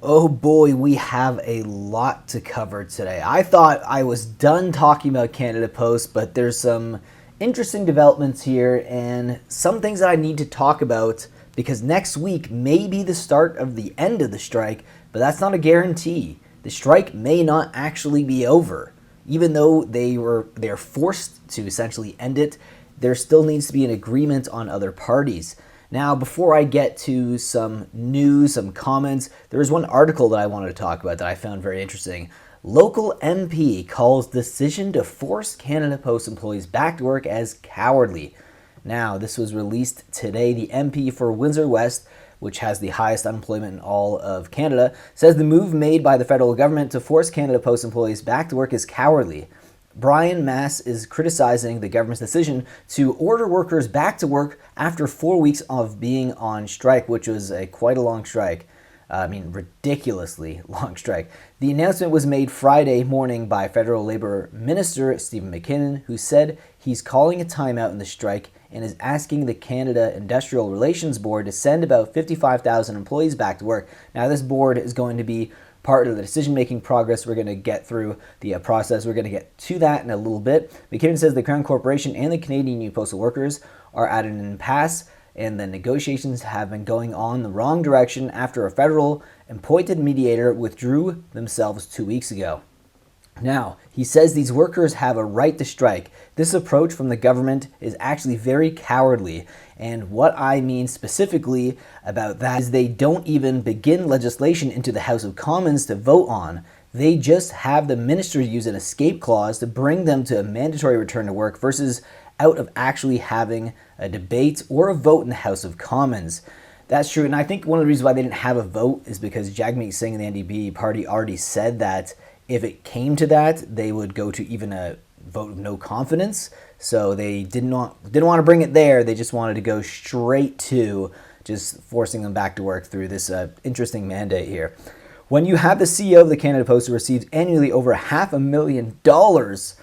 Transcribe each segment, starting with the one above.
Oh boy, we have a lot to cover today. I thought I was done talking about Canada Post, but there's some interesting developments here and some things that I need to talk about because next week may be the start of the end of the strike, but that's not a guarantee. The strike may not actually be over. Even though they're forced to essentially end it, there still needs to be an agreement on other parties. Now, before I get to some news, some comments, there is one article that I wanted to talk about that I found very interesting. Local MP calls decision to force Canada Post employees back to work as cowardly. Now, this was released today. The MP for Windsor West, which has the highest unemployment in all of Canada, says the move made by the federal government to force Canada Post employees back to work is cowardly. Brian Mass is criticizing the government's decision to order workers back to work after 4 weeks of being on strike, which was quite a long strike. Ridiculously long strike. The announcement was made Friday morning by Federal Labor Minister Stephen McKinnon, who said he's calling a timeout in the strike and is asking the Canada Industrial Relations Board to send about 55,000 employees back to work. Now, this board is going to be part of the decision-making progress. We're going to get through the process. We're going to get to that in a little bit. McKinnon says the Crown Corporation and the Canadian Union Postal Workers are at an impasse, and the negotiations have been going on the wrong direction after a federal appointed mediator withdrew themselves 2 weeks ago. Now, he says these workers have a right to strike. This approach from the government is actually very cowardly. And what I mean specifically about that is they don't even begin legislation into the House of Commons to vote on. They just have the minister use an escape clause to bring them to a mandatory return to work versus out of actually having a debate or a vote in the House of Commons. That's true. And I think one of the reasons why they didn't have a vote is because Jagmeet Singh and the NDP party already said that if it came to that, they would go to even a vote of no confidence. So they didn't want to bring it there. They just wanted to go straight to just forcing them back to work through this interesting mandate here. When you have the CEO of the Canada Post who receives annually over $500,000,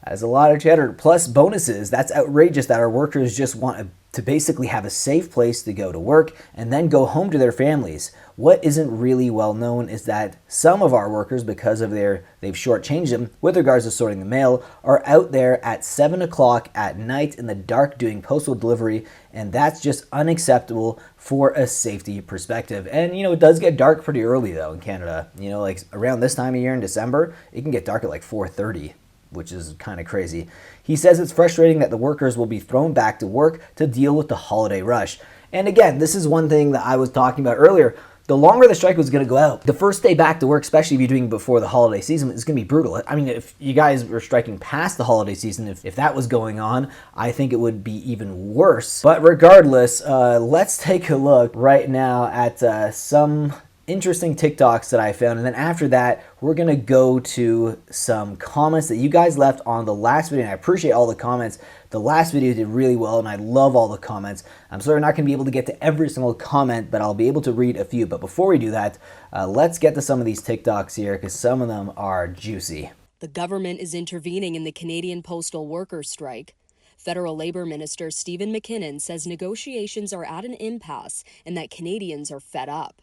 that's a lot of cheddar, plus bonuses, that's outrageous that our workers just want to basically have a safe place to go to work and then go home to their families. What isn't really well known is that some of our workers, because of they've shortchanged them with regards to sorting the mail, are out there at 7 o'clock at night in the dark doing postal delivery, and that's just unacceptable for a safety perspective. And it does get dark pretty early though in Canada. Like around this time of year in December, it can get dark at like 4:30. Which is kind of crazy. He says it's frustrating that the workers will be thrown back to work to deal with the holiday rush. And again, this is one thing that I was talking about earlier. The longer the strike was going to go out, the first day back to work, especially if you're doing before the holiday season, is going to be brutal. I mean, if you guys were striking past the holiday season, if that was going on, I think it would be even worse. But regardless, let's take a look right now at some interesting TikToks that I found, and then after that we're gonna go to some comments that you guys left on the last video, and I appreciate all the comments. The last video did really well and I love all the comments. I'm sorry I'm not gonna be able to get to every single comment, but I'll be able to read a few. But before we do that, let's get to some of these TikToks here because some of them are juicy. The government is intervening in the Canadian postal workers' strike. Federal Labor Minister Stephen McKinnon says negotiations are at an impasse and that Canadians are fed up.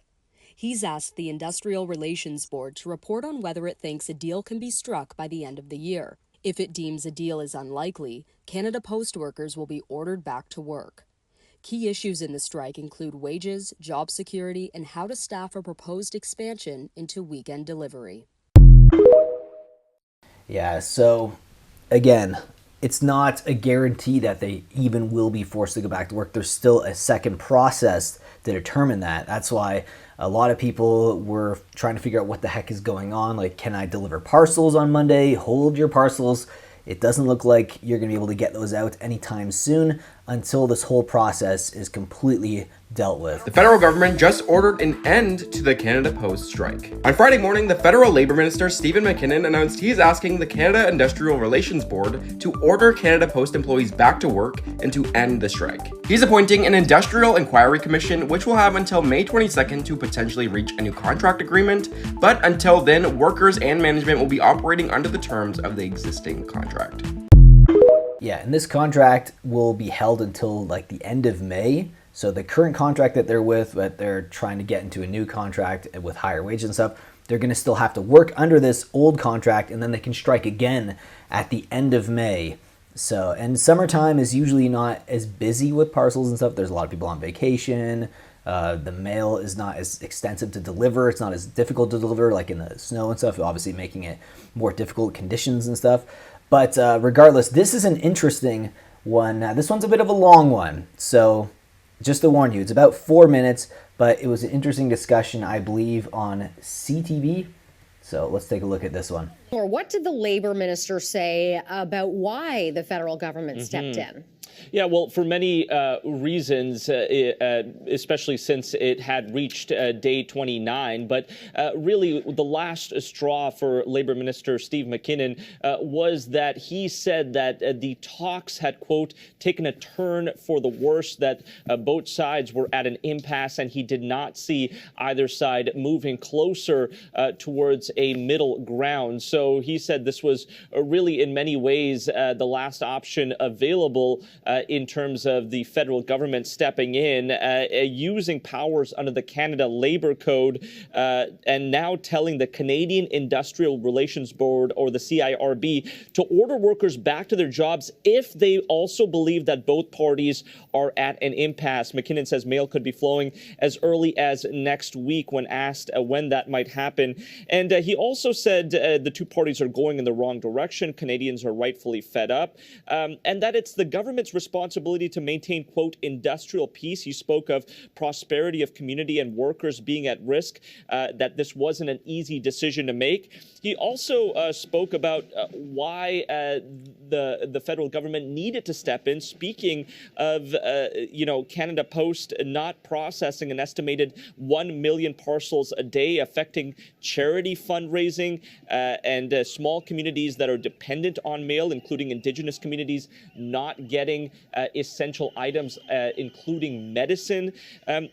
He's asked the Industrial Relations Board to report on whether it thinks a deal can be struck by the end of the year. If it deems a deal is unlikely, Canada Post workers will be ordered back to work. Key issues in the strike include wages, job security, and how to staff a proposed expansion into weekend delivery. Yeah, so again, it's not a guarantee that they even will be forced to go back to work. There's still a second process to determine that. That's why a lot of people were trying to figure out what the heck is going on. Like, can I deliver parcels on Monday? Hold your parcels. It doesn't look like you're going to be able to get those out anytime soon until this whole process is completely dealt with. The federal government just ordered an end to the Canada Post strike. On Friday morning, the federal labor minister Stephen McKinnon announced he is asking the Canada Industrial Relations Board to order Canada Post employees back to work and to end the strike. He's appointing an industrial inquiry commission, which will have until May 22nd to potentially reach a new contract agreement, but until then, workers and management will be operating under the terms of the existing contract. Yeah, and this contract will be held until like the end of May. So the current contract that they're with, but they're trying to get into a new contract with higher wages and stuff, they're going to still have to work under this old contract, and then they can strike again at the end of May. So, and summertime is usually not as busy with parcels and stuff. There's a lot of people on vacation. The mail is not as extensive to deliver. It's not as difficult to deliver like in the snow and stuff, obviously making it more difficult conditions and stuff. But regardless, this is an interesting one. This one's a bit of a long one. So just to warn you, it's about 4 minutes, but it was an interesting discussion, I believe, on CTV. So let's take a look at this one. Or what did the labor minister say about why the federal government stepped in? Yeah, well, for many reasons, especially since it had reached day 29. But really, the last straw for Labor Minister Steve McKinnon was that he said that the talks had, quote, taken a turn for the worse, that both sides were at an impasse, and he did not see either side moving closer towards a middle ground. So he said this was really, in many ways, the last option available in terms of the federal government stepping in, using powers under the Canada Labour Code, and now telling the Canadian Industrial Relations Board, or the CIRB, to order workers back to their jobs if they also believe that both parties are at an impasse. McKinnon says mail could be flowing as early as next week when asked when that might happen. And he also said the two parties are going in the wrong direction. Canadians are rightfully fed up, and that it's the government's responsibility to maintain, quote, industrial peace. He spoke of prosperity of community and workers being at risk, that this wasn't an easy decision to make. He also spoke about why the federal government needed to step in, speaking of, Canada Post not processing an estimated 1 million parcels a day, affecting charity fundraising and small communities that are dependent on mail, including Indigenous communities, not getting essential items, including medicine.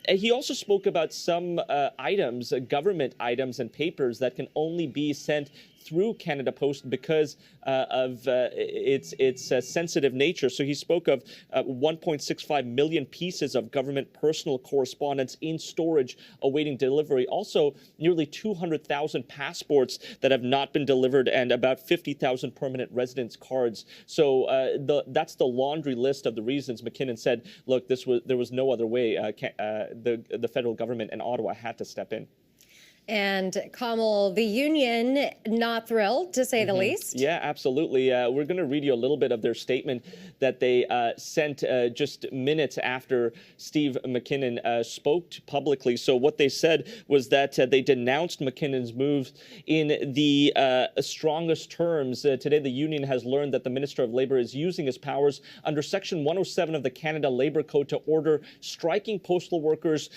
He also spoke about some items, government items and papers that can only be sent through Canada Post because of its sensitive nature. So he spoke of 1.65 million pieces of government personal correspondence in storage awaiting delivery. Also, nearly 200,000 passports that have not been delivered, and about 50,000 permanent residence cards. So that's the laundry list of the reasons McKinnon said, look, there was no other way. The federal government and Ottawa had to step in. And Kamal, the union not thrilled, to say the least. Yeah, absolutely. We're going to read you a little bit of their statement that they sent just minutes after Steve McKinnon spoke publicly. So what they said was that they denounced McKinnon's move in the strongest terms. Today, the union has learned that the Minister of Labour is using his powers under Section 107 of the Canada Labour Code to order striking postal workers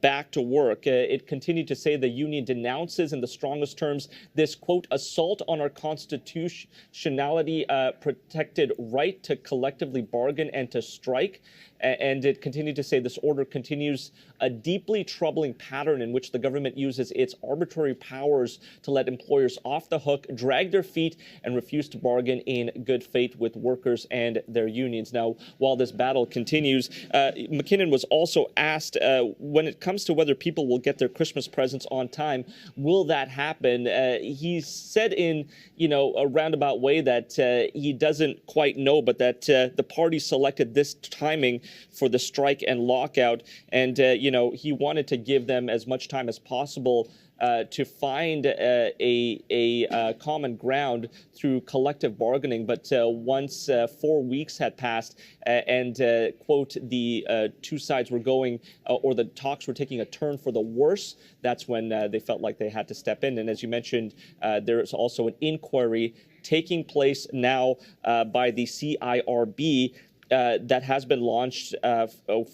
back to work. It continued to say the union denounces in the strongest terms this, quote, assault on our constitutionality protected right to collectively bargain and to strike. And it continued to say this order continues a deeply troubling pattern in which the government uses its arbitrary powers to let employers off the hook, drag their feet, and refuse to bargain in good faith with workers and their unions. Now, while this battle continues, McKinnon was also asked when it comes to whether people will get their Christmas presents on time, will that happen? He said in, a roundabout way that he doesn't quite know, but that the party selected this timing for the strike and lockout. And, he wanted to give them as much time as possible to find a common ground through collective bargaining. But once 4 weeks had passed and, quote, the two sides were going, or the talks were taking a turn for the worse, that's when they felt like they had to step in. And as you mentioned, there's also an inquiry taking place now by the CIRB that has been launched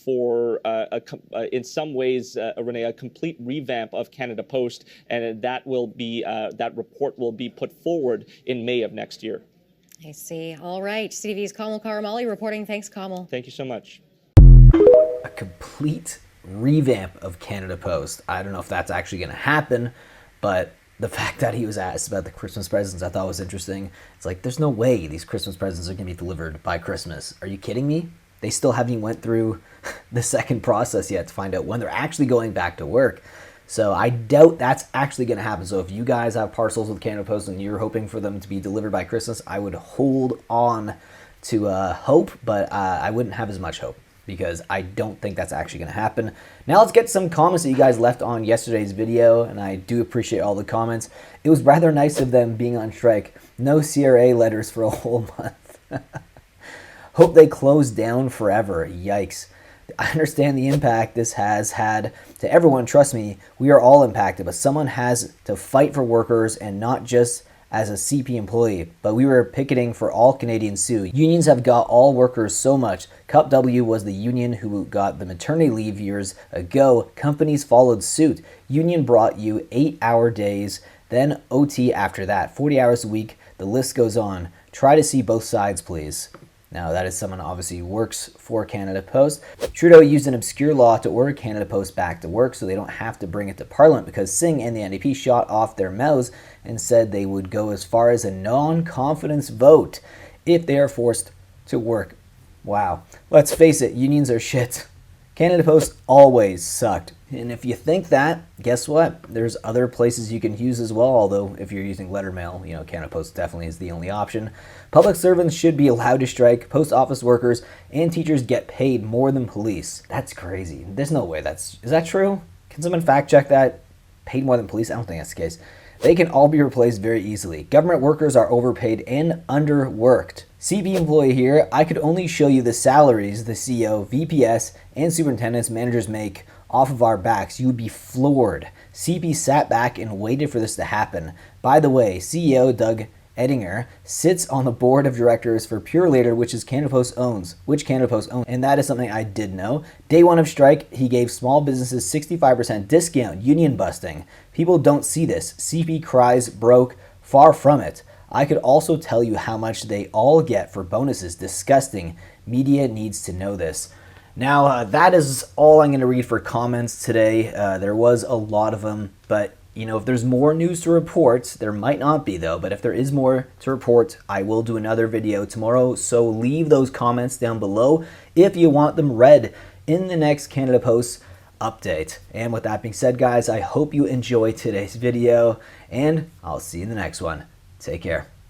for, in some ways, Renee, a complete revamp of Canada Post, and that report will be put forward in May of next year. I see. All right. CTV's Kamal Karamali reporting. Thanks, Kamal. Thank you so much. A complete revamp of Canada Post. I don't know if that's actually going to happen, but the fact that he was asked about the Christmas presents I thought was interesting. It's like, there's no way these Christmas presents are going to be delivered by Christmas. Are you kidding me? they still haven't even went through the second process yet to find out when they're actually going back to work. So I doubt that's actually going to happen. So if you guys have parcels with Canada Post and you're hoping for them to be delivered by Christmas, I would hold on to hope, but I wouldn't have as much hope because I don't think that's actually going to happen. Now let's get some comments that you guys left on yesterday's video, and I do appreciate all the comments. It was rather nice of them being on strike. No CRA letters for a whole month. Hope they close down forever. Yikes. I understand the impact this has had to everyone. Trust me, we are all impacted, but someone has to fight for workers and not just as a CP employee. But we were picketing for all Canadians too. Unions have got all workers so much. Cup W was the union who got the maternity leave years ago. Companies followed suit. Union brought you 8-hour days, then OT after that, 40 hours a week. The list goes on. Try to see both sides, please. Now, that is someone who obviously works for Canada Post. Trudeau used an obscure law to order Canada Post back to work so they don't have to bring it to Parliament because Singh and the NDP shot off their mouths and said they would go as far as a non-confidence vote if they are forced to work. Wow. Let's face it, unions are shit. Canada Post always sucked. And if you think that, guess what? There's other places you can use as well, although if you're using letter mail, Canada Post definitely is the only option. Public servants should be allowed to strike. Post office workers and teachers get paid more than police. That's crazy. There's no way is that true? Can someone fact check that? Paid more than police? I don't think that's the case. They can all be replaced very easily. Government workers are overpaid and underworked. CP employee here, I could only show you the salaries the CEO, VPS, and superintendents managers make off of our backs. You would be floored. CP sat back and waited for this to happen. By the way, CEO Doug Ettinger sits on the board of directors for Purelator, which Canada Post owns, and that is something I did know. Day one of strike, he gave small businesses 65% discount, union busting. People don't see this. CP cries broke, far from it. I could also tell you how much they all get for bonuses. Disgusting. Media needs to know this. Now, that is all I'm going to read for comments today. There was a lot of them, but if there's more news to report, there might not be though, but if there is more to report, I will do another video tomorrow. So leave those comments down below if you want them read in the next Canada Post update. And with that being said, guys, I hope you enjoyed today's video, and I'll see you in the next one. Take care.